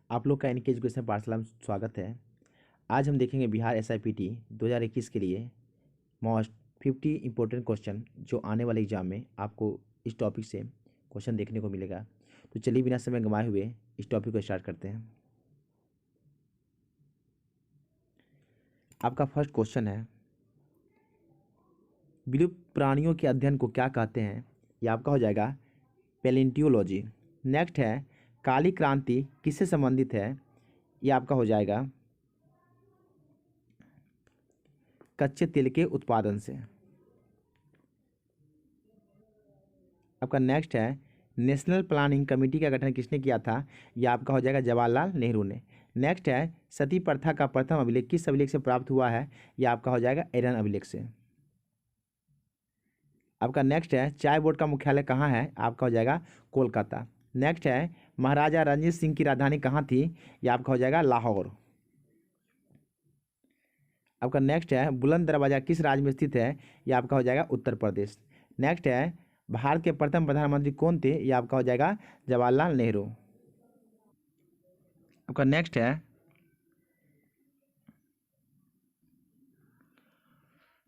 आप लोग का एनके एजुकेशन पाठशाला में स्वागत है। आज हम देखेंगे बिहार एसआईपीटी 2021 के लिए मोस्ट 50 इंपॉर्टेंट क्वेश्चन जो आने वाले एग्जाम में आपको इस टॉपिक से क्वेश्चन देखने को मिलेगा। तो चलिए बिना समय गंवाए हुए इस टॉपिक को स्टार्ट करते हैं। आपका फर्स्ट क्वेश्चन है, विलुप्त प्राणियों के अध्ययन को क्या कहते हैं? यह आपका हो जाएगा पैलियोंटोलॉजी। नेक्स्ट है, काली क्रांति किससे संबंधित है? यह आपका हो जाएगा कच्चे तेल के उत्पादन से। आपका नेक्स्ट है, नेशनल प्लानिंग कमेटी का गठन किसने किया था? यह आपका हो जाएगा जवाहरलाल नेहरू ने। नेक्स्ट है, सती प्रथा का प्रथम अभिलेख किस अभिलेख से प्राप्त हुआ है? यह आपका हो जाएगा एरन अभिलेख से। आपका नेक्स्ट है, चाय बोर्ड का मुख्यालय कहाँ है? आपका हो जाएगा कोलकाता। नेक्स्ट है, महाराजा रणजीत सिंह की राजधानी कहाँ थी? यह आपका हो जाएगा लाहौर। आपका नेक्स्ट है, बुलंद दरवाजा किस राज्य में स्थित है? यह आपका हो जाएगा उत्तर प्रदेश। नेक्स्ट है, भारत के प्रथम प्रधानमंत्री कौन थे? यह आपका हो जाएगा जवाहरलाल नेहरू। आपका नेक्स्ट है,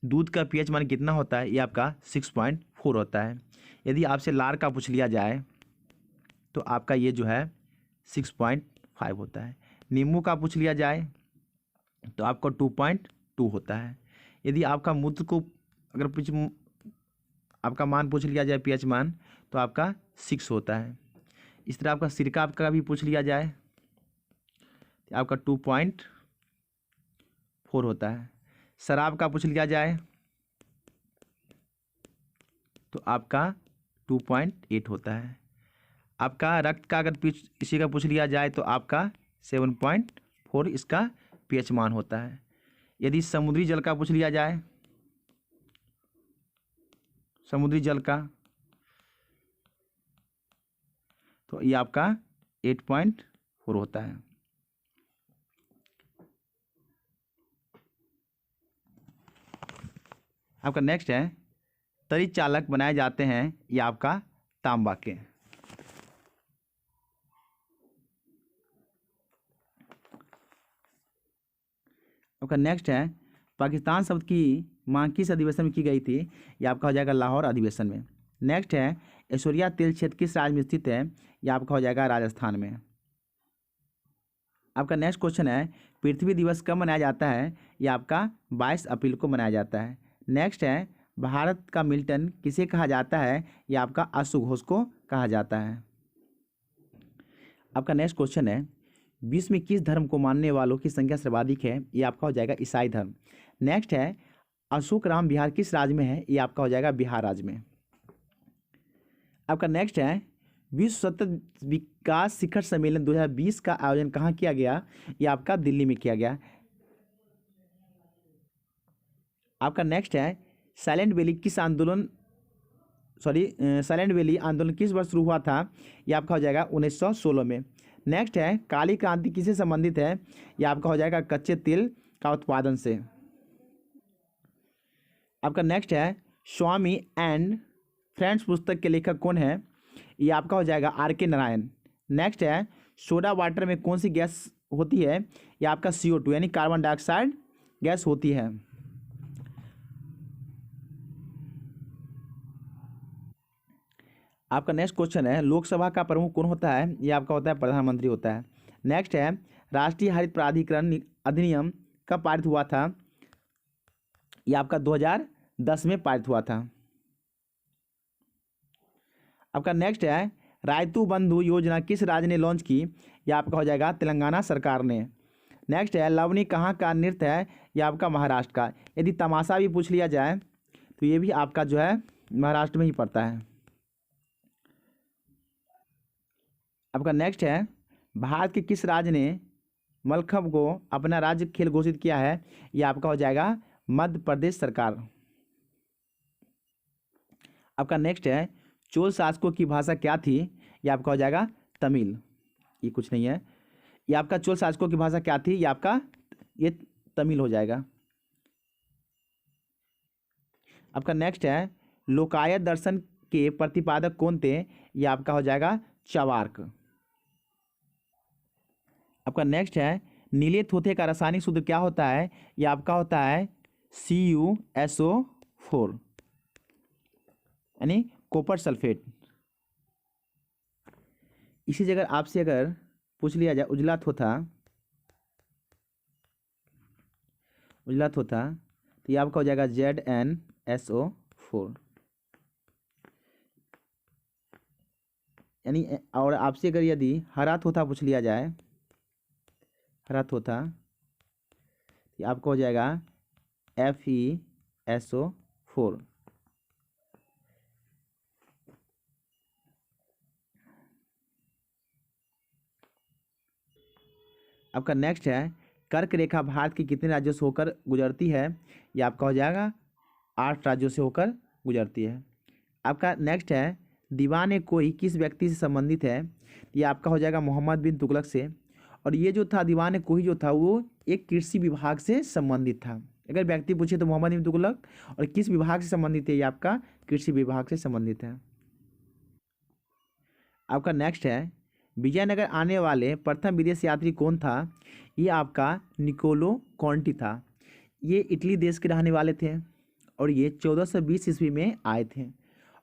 दूध का पीएच मान कितना होता है? यह आपका 6.4 होता है। यदि आपसे लार का पूछ लिया जाए तो आपका ये जो है 6.5 होता है। नींबू का पूछ लिया जाए तो आपका 2.2 होता है। यदि आपका मूत्र को अगर आपका मान पूछ लिया जाए पीएच मान तो आपका 6 होता है। इस तरह आपका सिरका आपका भी पूछ लिया जाए तो आपका 2.4 होता है। शराब का पूछ लिया जाए तो आपका 2.8 होता है। आपका रक्त का अगर इसी का पूछ लिया जाए तो आपका 7.4 इसका पीएच मान होता है। यदि समुद्री जल का पूछ लिया जाए, समुद्री जल का, तो ये आपका 8.4 होता है। आपका नेक्स्ट है, तरी चालक बनाए जाते हैं, ये आपका तांबा के। आपका नेक्स्ट है, पाकिस्तान शब्द की मांग किस अधिवेशन में की गई थी? ये आपका हो जाएगा लाहौर अधिवेशन में। नेक्स्ट है, ऐश्वर्या तेल क्षेत्र किस राज्य में स्थित है? यह आपका हो जाएगा राजस्थान में। आपका नेक्स्ट क्वेश्चन है, पृथ्वी दिवस कब मनाया जाता है? यह आपका 22 अप्रैल को मनाया जाता है। नेक्स्ट है, भारत का मिल्टन किसे कहा जाता है? यह आपका अश्व घोष को कहा जाता है। आपका नेक्स्ट क्वेश्चन है, विश्व में किस धर्म को मानने वालों की संख्या सर्वाधिक है? ये आपका हो जाएगा ईसाई धर्म। नेक्स्ट है, अशोकराम विहार किस राज्य में है? ये आपका हो जाएगा बिहार राज्य में। आपका नेक्स्ट है, विश्व सतत विकास शिखर सम्मेलन 2020 का आयोजन कहाँ किया गया? ये आपका दिल्ली में किया गया। आपका नेक्स्ट है, साइलेंट वैली आंदोलन किस वर्ष शुरू हुआ था? ये आपका हो जाएगा 1916 में। नेक्स्ट है, काली क्रांति किससे संबंधित है? ये आपका हो जाएगा कच्चे तेल का उत्पादन से। आपका नेक्स्ट है, स्वामी एंड फ्रेंड्स पुस्तक के लेखक कौन है? ये आपका हो जाएगा आर.के. नारायण। नेक्स्ट है, सोडा वाटर में कौन सी गैस होती है? ये आपका CO2 यानी कार्बन डाइऑक्साइड गैस होती है। आपका नेक्स्ट क्वेश्चन है, लोकसभा का प्रमुख कौन होता है? ये आपका होता है प्रधानमंत्री होता है। नेक्स्ट है, राष्ट्रीय हरित प्राधिकरण अधिनियम कब पारित हुआ था? ये आपका 2010 में पारित हुआ था। आपका नेक्स्ट है, रायतू बंधु योजना किस राज्य ने लॉन्च की? यह आपका हो जाएगा तेलंगाना सरकार ने। नेक्स्ट है, लवनी कहाँ का नृत्य है? यह आपका महाराष्ट्र का। यदि तमाशा भी पूछ लिया जाए तो ये भी आपका जो है महाराष्ट्र में ही पड़ता है। आपका नेक्स्ट है, भारत के किस राज्य ने मलखंभ को अपना राज्य खेल घोषित किया है? यह आपका हो जाएगा मध्य प्रदेश सरकार। आपका नेक्स्ट है, चोल शासकों की भाषा क्या थी? यह आपका हो जाएगा तमिल। ये कुछ नहीं है, ये आपका चोल शासकों की भाषा क्या थी? ये आपका ये तमिल हो जाएगा। आपका नेक्स्ट है, लोकायत दर्शन के प्रतिपादक कौन थे? ये आपका हो जाएगा चवार्क। आपका नेक्स्ट है नीले थोथे का रासायनिक सूत्र क्या होता है? ये आपका होता है CuSO4 यानी कॉपर सल्फेट। इसी जगह आपसे अगर पूछ लिया जाए उजला थोथा, तो ये आपका हो जाएगा ZnSO4 यानी। और आपसे अगर यदि हरा थोथा पूछ लिया जाए, हरा थोथा, ये आपका हो जाएगा FeSO4। आपका नेक्स्ट है कर्क रेखा भारत के कितने राज्यों से होकर गुजरती है? ये आपका हो जाएगा 8 राज्यों से होकर गुजरती है। आपका नेक्स्ट है दीवान कोई किस व्यक्ति से संबंधित है? ये आपका हो जाएगा मोहम्मद बिन तुगलक से। और ये जो था दीवान कोई जो था वो एक कृषि विभाग से संबंधित था। अगर व्यक्ति पूछे तो मोहम्मद बिन तुगलक, और किस विभाग से संबंधित है? ये आपका कृषि विभाग से संबंधित है। आपका नेक्स्ट है विजयनगर आने वाले प्रथम विदेश यात्री कौन था? ये आपका निकोलो कॉन्टी था। ये इटली देश के रहने वाले थे और ये 1420 ईस्वी में आए थे,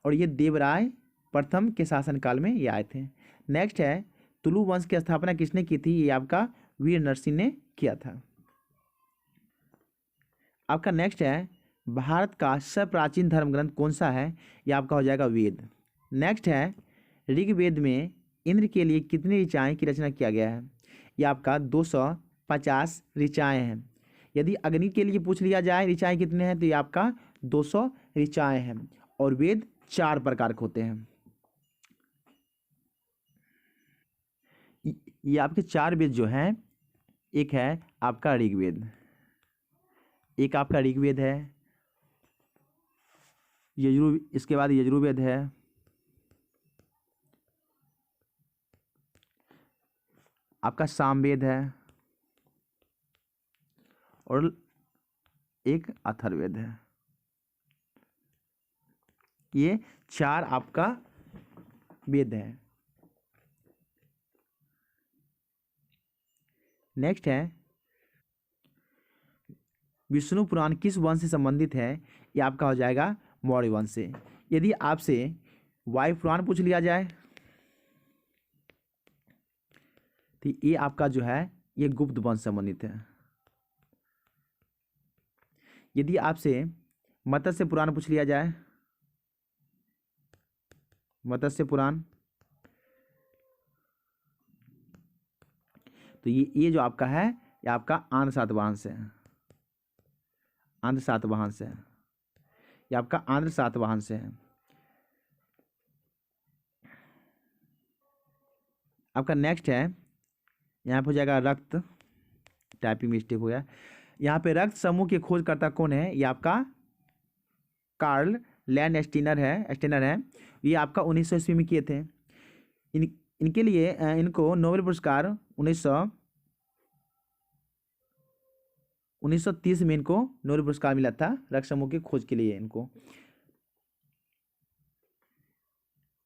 और ये देवराय प्रथम के शासनकाल में ये आए थे। नेक्स्ट है तुलु वंश की स्थापना किसने की थी? ये आपका वीर नरसिंह ने किया था। आपका नेक्स्ट है भारत का सबसे प्राचीन धर्म ग्रंथ कौन सा है? ये आपका हो जाएगा वेद। नेक्स्ट है ऋग्वेद में इंद्र के लिए कितनी ऋचाएँ की रचना किया गया है? ये आपका 250 ऋचाएँ हैं। यदि अग्नि के लिए पूछ लिया जाए ऋचाएँ कितने हैं, तो ये आपका 200 ऋचाएँ हैं। और वेद 4 प्रकार के होते हैं। ये आपके 4 वेद जो हैं, एक है आपका ऋग्वेद, एक आपका ऋग्वेद है, इसके बाद यजुर्वेद है, आपका सामवेद है, और एक अथर्ववेद है। ये 4 आपका वेद है। नेक्स्ट है विष्णु पुराण किस वंश से संबंधित है? ये आपका हो जाएगा मौर्य वंश से। यदि आपसे वायु पुराण पूछ लिया जाए, तो ये आपका जो है ये गुप्त वंश से संबंधित है। यदि आपसे मत्स्य पुराण पूछ लिया जाए, मत्स्य पुराण, तो ये जो आपका है ये आपका आंध्र सातवाहन से है, आंध्र सातवाहन से है, ये आपका आंध्र सातवाहन से है। आपका नेक्स्ट है यहाँ पे हो जाएगा रक्त, टाइपिंग मिस्टेक हो गया। यहाँ पे रक्त समूह के खोजकर्ता कौन है? ये आपका कार्ल लैंडस्टीनर है। ये आपका 1900 ईस्वी में किए थे। इनके लिए इनको नोबेल पुरस्कार 1930 में इनको नोबेल पुरस्कार मिला था रक्त समूह की खोज के लिए इनको।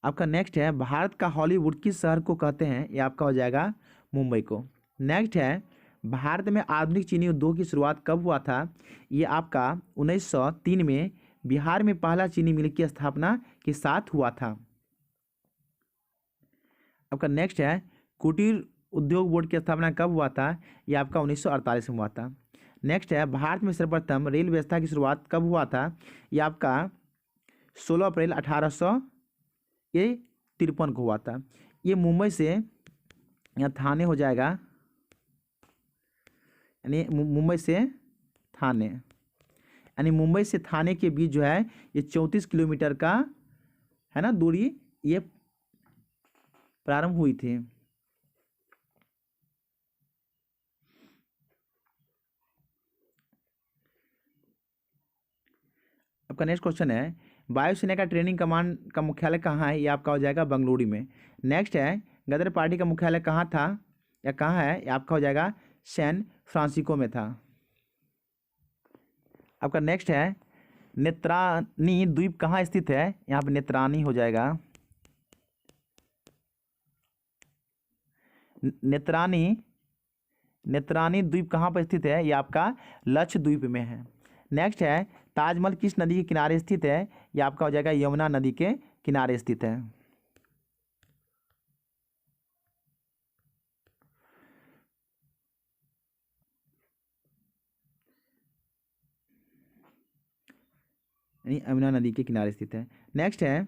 आपका नेक्स्ट है भारत का हॉलीवुड किस शहर को कहते हैं? ये आपका हो जाएगा मुंबई को। नेक्स्ट है भारत में आधुनिक चीनी उद्योग की शुरुआत कब हुआ था? ये आपका 1903 में बिहार में पहला चीनी मिल की स्थापना के साथ हुआ था। आपका नेक्स्ट है कुटीर उद्योग बोर्ड की स्थापना कब हुआ था? ये आपका 1948 में हुआ था। नेक्स्ट है भारत में सर्वप्रथम रेल व्यवस्था की शुरुआत कब हुआ था? ये आपका 16 अप्रैल 1853 को हुआ था। ये मुंबई से यहाँ थाने हो जाएगा, यानी मुंबई से थाने, यानी मुंबई से थाने के बीच जो है ये 34 किलोमीटर का है ना दूरी ये प्रारंभ हुई थी। आपका नेक्स्ट क्वेश्चन है वायुसेना का ट्रेनिंग कमांड का मुख्यालय कहाँ है? ये आपका हो जाएगा बंगलुरु में। नेक्स्ट है गदर पार्टी का मुख्यालय कहाँ था या कहाँ है? ये आपका हो जाएगा सैन फ्रांसिस्को में था। आपका नेक्स्ट है नेत्रानी द्वीप कहाँ स्थित है? यहाँ पे नेत्रानी हो जाएगा, नेत्रानी नेत्रानी द्वीप कहाँ पर स्थित है? ये आपका लक्षद्वीप में है। नेक्स्ट है ताजमहल किस नदी के किनारे स्थित है? ये आपका हो जाएगा यमुना नदी के किनारे स्थित है। यानी यमुना नदी के किनारे स्थित है। नेक्स्ट है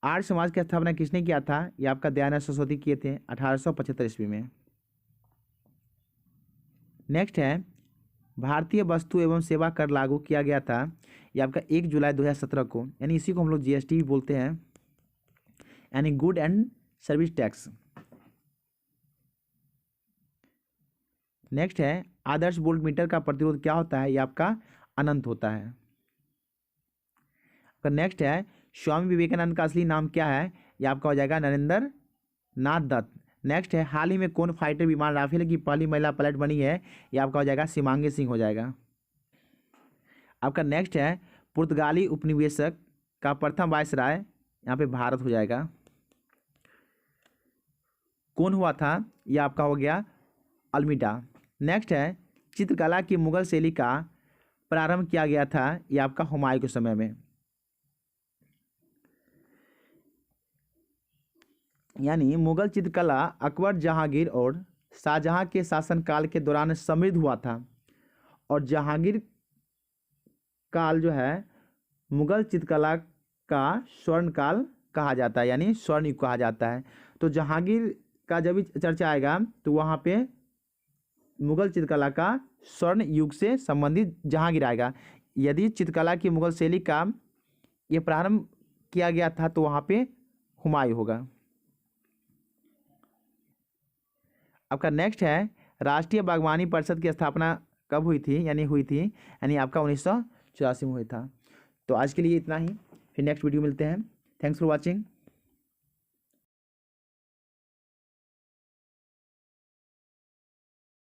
आर्य समाज की स्थापना किसने किया था? ये आपका दयानंद सरस्वती किए थे 1875 ईस्वी में। नेक्स्ट है भारतीय वस्तु एवं सेवा कर लागू किया गया था, ये आपका 1 जुलाई 2017 को, यानी इसी को हम लोग जीएसटी भी बोलते हैं, यानी good and service tax. Next है आदर्श वोल्ट मीटर का प्रतिरोध क्या होता है? ये आपका अनंत होता है। नेक्स्ट है स्वामी विवेकानंद का असली नाम क्या है? ये आपका हो जाएगा नरेंद्र नाथ दत्त। नेक्स्ट है हाल ही में कौन फाइटर विमान राफेल की पहली महिला पायलट बनी है? ये आपका हो जाएगा शिमांगी सिंह हो जाएगा। आपका नेक्स्ट है पुर्तगाली उपनिवेशक का प्रथम वायसराय, यहाँ पे भारत हो जाएगा, कौन हुआ था? ये आपका हो गया अल्मीडा। नेक्स्ट है चित्रकला की मुगल शैली का प्रारंभ किया गया था, ये आपका हुमायूं के समय में, यानी मुगल चित्रकला अकबर, जहांगीर और शाहजहां के शासनकाल के दौरान समृद्ध हुआ था। और जहांगीर काल जो है मुगल चित्रकला का स्वर्ण काल कहा जाता है, यानी स्वर्ण युग कहा जाता है। तो जहांगीर का जब भी चर्चा आएगा तो वहाँ पे मुगल चित्रकला का स्वर्ण युग से संबंधित जहांगीर आएगा। यदि चित्रकला की मुगल शैली का ये प्रारंभ किया गया था तो वहाँ पे हुमायूं होगा। आपका नेक्स्ट है राष्ट्रीय बागवानी परिषद की स्थापना कब हुई थी? यानी आपका 1984 में हुई था। तो आज के लिए इतना ही, फिर नेक्स्ट वीडियो मिलते हैं। Thanks for watching.